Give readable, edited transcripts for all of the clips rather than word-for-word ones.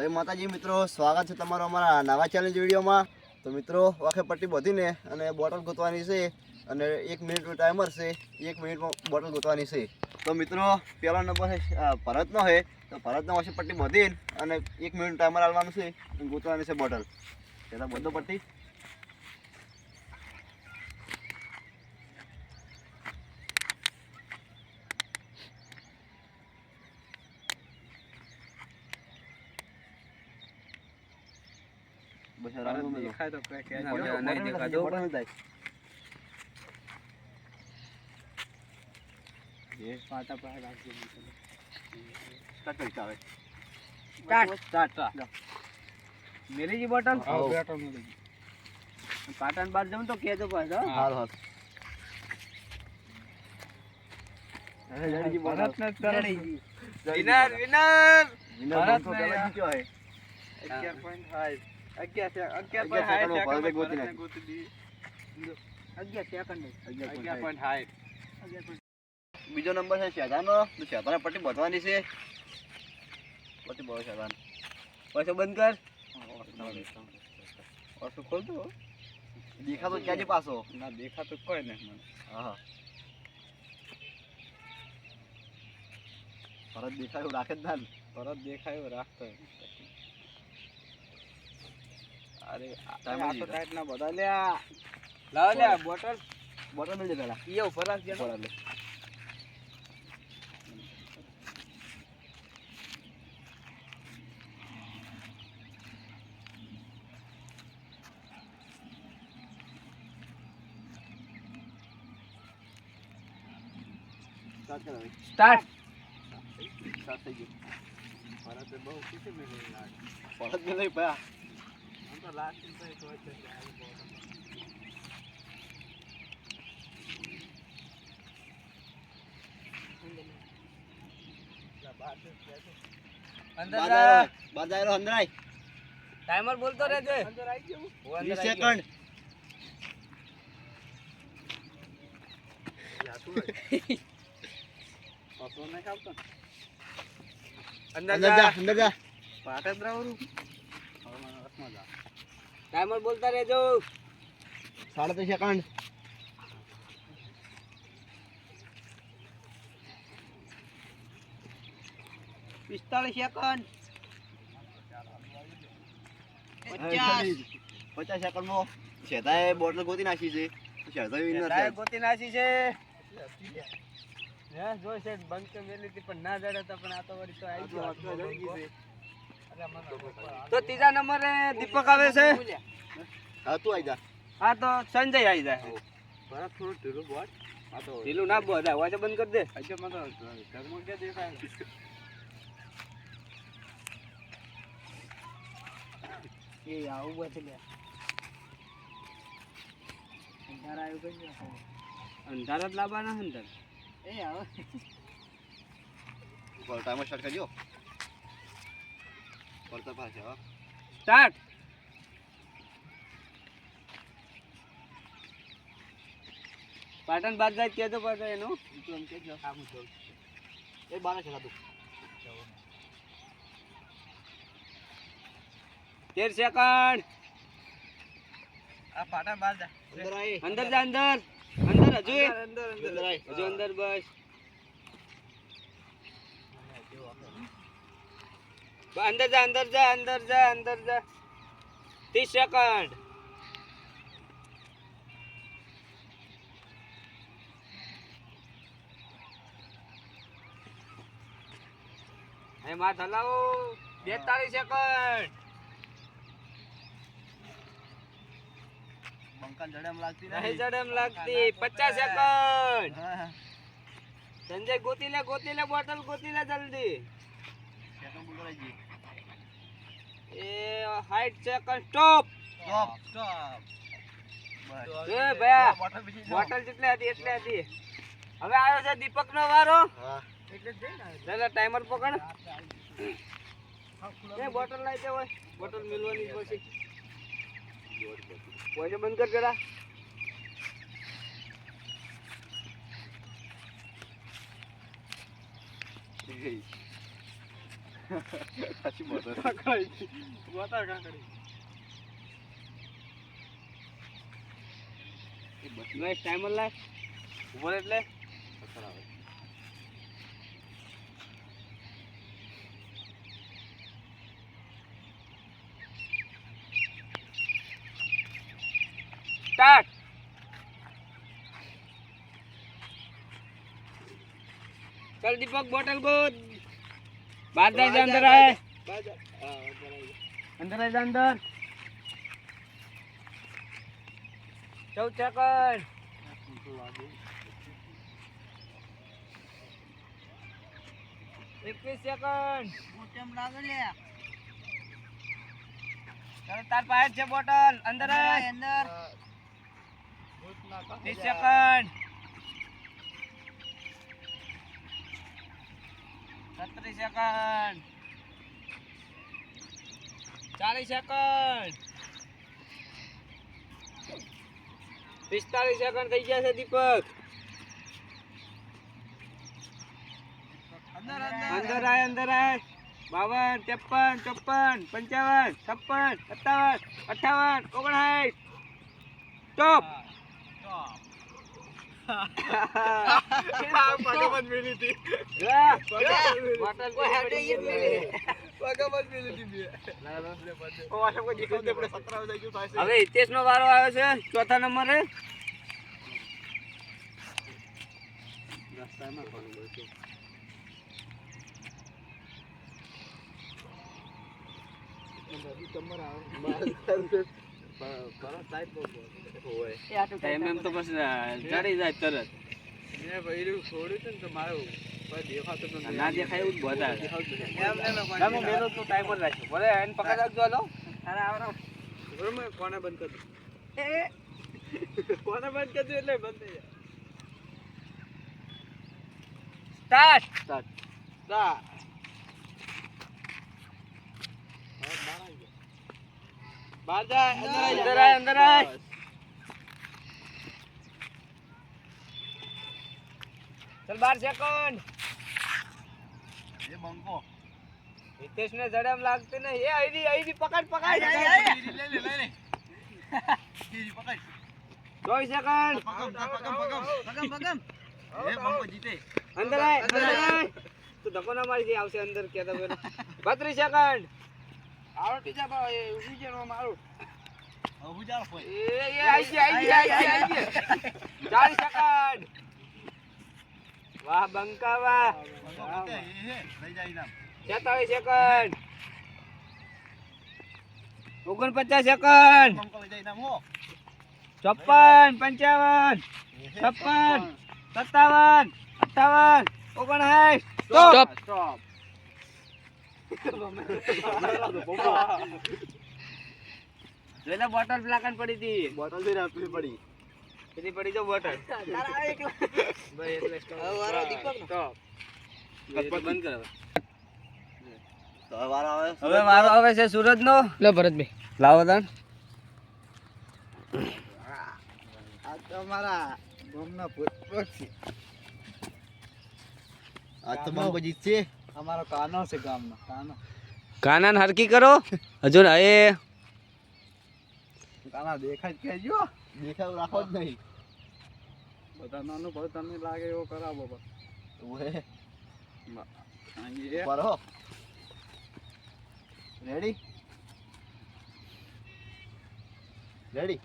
જય માતાજી મિત્રો, સ્વાગત છે તમારો અમારા નવા ચેલેન્જ વિડીયોમાં. તો મિત્રો વાખે પટ્ટી બધીને અને બોટલ ગોતવાની છે અને 1 મિનિટનો ટાઈમર છે. 1 મિનિટમાં બોટલ ગોતવાની છે. તો મિત્રો પહેલો નંબર છે ભરતનો છે. તો ભરતનો વાખે પટ્ટી બધીને અને 1 મિનિટ ટાઈમર આવવાનું છે અને ગોતવાની છે બોટલ. પહેલાં બધો પટ્ટી બસ દેખાય તો કઈ કે નહીં દેખાતો ये पाटा पाटा રાખજો સ્ટાર્ટ આવે સ્ટાર્ટ મેલીજી બોટલ હા બેટો મેલીજી પાટણ બાદ જમ તો કેજો પાછો હાલ હાલ અરે જડીજી બોટલ ને તરડીજી વિનર વિનર ભારત તો પેલા જીત્યો હે 11.5 બીજો નંબર છે શેતાનો. તો શેતાને પટ્ટી બાંધવાની છે. પટ્ટી બાંધો શેતાન. પાછો બંધ કર. પાછો ખોલ તો. દેખાતો ક્યાં પાછો ના દેખાતો કોઈ નહીં મને. હા પરત દેખાયું રાખે જ ના. પરત દેખાયું રાખતો. અરે આ તો ટાઈટ ના બધા લે લાવ લે બોટલ બોટલ મેળ દે પેલા ઈયો ફરાક જે બોટલ લે સ્ટાર્ટ સ્ટાર્ટ થઈ ગયું. ફરક બહુ કિસે મેળ લાગે ફરક નહીં પા તો લાસ્ટ ટાઈમ તો છે અંદર બાજારો અંદર આય ટાઈમર બોલતો રહેજે અંદર આવી ગયો 20 સેકન્ડ યાતુ પાછો ન ખાવતો અંદર જા પાટે દ્રાવરું ટાઈમર બોલતા રહેજો 3.5 સેકન્ડ 45 સેકન્ડ 50 સેકન્ડમાં શેતાએ બોટલ ગોતી નાખી છે. શેતાએ વિનર છે. ગોતી નાખી છે. હે જો છે બંધ કે મેલી હતી પણ ના જડે તો પણ આ તો વળી તો આવી ગયો તો ત્રીજા નંબરે દીપક આવે છે. હા તું આવી જા. હા તો સંજય આવી જાય. બરાબર થોડું ઢીલું બોલ. હા તો ઢીલું ના બોલ અવાજ બંધ કરી દે. આજે મને ઘરમાં કે દેખાય એ આવું બધું લે અંધારા આવ્યું કઈ અંધારા જ લાવવાના અંદર એ આવો ઉપર ટાઈમર સ્ટાર્ટ કરજો. પડતા પાછો સ્ટાર્ટ પાટણ બાદ જાય કે તો પાછો એનો એમ કે જો આમ જો એ બાને ચલા દો 13 સેકન્ડ આ પાટણ બાદ જા અંદર આય અંદર જા અંદર અંદર હજુ અંદર અંદર આય હજુ અંદર બસ અંદર જા અંદર જા અંદર જા અંદર જા 30 સેકન્ડ હે માથ હલાવો 42 સેકન્ડ બંકાન જડમ લાગતી નહીં જડમ લાગતી 50 સેકન્ડ સંજય ગોતી લે બોટલ ગોતી લે જલ્દી સેકન્ડ બોલાઈ એ 60 સેકન્ડ સ્ટોપ બસ એ ભયા બોટલ જેટલી હતી એટલે હતી. હવે આવ્યો છે દીપક નો વારો. હા એટલે દે ને ચાલ ટાઈમર પકડ એ બોટલ લાઈ દે હોય બોટલ મિલવાની પછી કોઈ બંધ કર જરા સાચી બોતલ કાકડી બોતલ કાકડી એ બસનો એક ટાઈમર લાય ઉપર એટલે પથ્થર આવે સ્ટાર્ટ चल दीपक बोतल को बाहर जा अंदर आए अंदर आए अंदर 14 सेकंड 21 सेकंड चल तार पास से बोतल अंदर आए अंदर 30 सेकंड 37 सेकंड 40 सेकंड 45 सेकंड થઈ ગયા છે દીપક अंदर आए 52 53 54 55 56 57 58 59 स्टॉप પગમત મિલી હતી બોટલ કોઈ હેડે ઈ મિલે પગમત મિલી હતી ઓ આશા કોઈ દેખાવ દે આપણે 17 થઈ ગયું થાય હવે હિતેશ નો વારો આવ્યો છે ચોથા નંબરે રસ્તામાં કોણ બોલતો ટાઈમ એમ તો બસ ચડી જાય તરત મેં ભઈરું છોડ્યું છે ને તો મારું કોઈ દેખાતું નથી ના દેખાય એવું જ બધા તમે મેલો તો ટાઈમર રાખ્યો ભલે એને પકડ રાખજો હાલો અરે આવરો બરોબર કોને બંધ કરી કોને બંધ કરી એટલે બંધ થઈ જાય સ્ટાર્ટ બહાર જા અંદર આય ચલ 12 સેકન્ડ એ બંકો હિતેશ ને જડમ લાગતી ને એ આઈડી પકડ લઈ લે ગીરી પકડ 24 સેકન્ડ પગમ એ બંકો જીતે અંદર આય તું ધક્કો ના મારી દે આવશે અંદર કેતા પેલો 32 સેકન્ડ આરો ટીચા બા એ ઉભી છે નો મારું હું જાવ કોઈ એ આઈ ગયા 40 સેકન્ડ વાહ બંકા વાહ લઈ જાય નામ 46 સેકન્ડ 49 સેકન્ડ બંકો લઈ જાય નામ હો 54 55 56 57 58 59 સ્ટોપ જોઈને બોટલ પ્લાકન પડી હતી બોટલ થી આપવી પડી કેટલી પડી જો બોટલ ભાઈ એટલે સ્ટોપ બંધ કરો તો વાર આવે હવે મારો આવે છે સુરજ નો લે ભરતભાઈ લાવો તાન આ તમારા ગામના પુત્ર છે આજ તો બંકો જીતશે અમારો કાનો છે ગામનો કાનો કાનાન હરકી કરો હજુ એ કાના દેખાય કેજો દેખાવ રાખો જ નહીં બધા નાનું ભાઈ તમને લાગે એવો કરાવો બસ ઓએ અહીં પર હો રેડી રેડી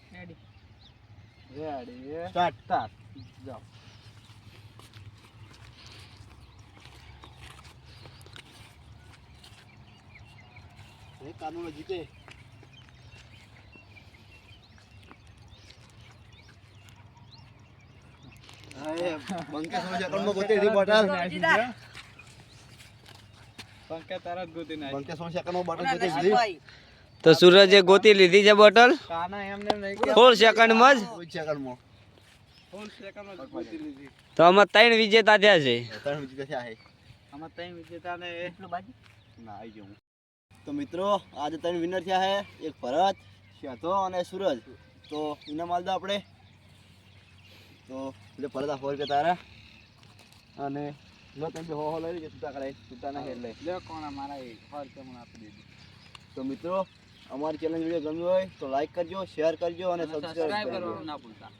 રેડી સ્ટાર્ટ જાઓ એ કાનૂન જીતે બંકે સમસ્યા ગોતી હતી બોટલ પંકે તરત ગોતી નાખી બંકે સમસ્યા બોટલ ગોતી દીધી તો સૂરજે ગોતી લીધી છે બોટલ કાના એમને નહીં કે 16 સેકન્ડમાં જ 16 સેકન્ડમાં ફૂલ સેકન્ડ ગોતી લીધી તો આમાં 3 વિજેતા થયા છે ત્રણ જીતે થયા છે આમાં તઈ વિજેતાને એટલું બાજી ના આવી ગયું તો મિત્રો આજે ત્રણ વિનર થયા છે એક ભરત શ્યાતો અને સૂરજ તો ઇનામ આલ દો આપણે તો એટલે ભરત આ 100 રૂપિયા તારા અને લો તમે બી હો લઈ લેજો છૂટા કરાય છૂટા ના એટલે લે કોણ મારા એ હર કે મને આપી દેજો તો મિત્રો અમારી ચેલેન્જ વિડીયો ગમ્યો હોય તો લાઈક કરજો શેર કરજો અને સબસ્ક્રાઇબ કરજો ના ભૂલતા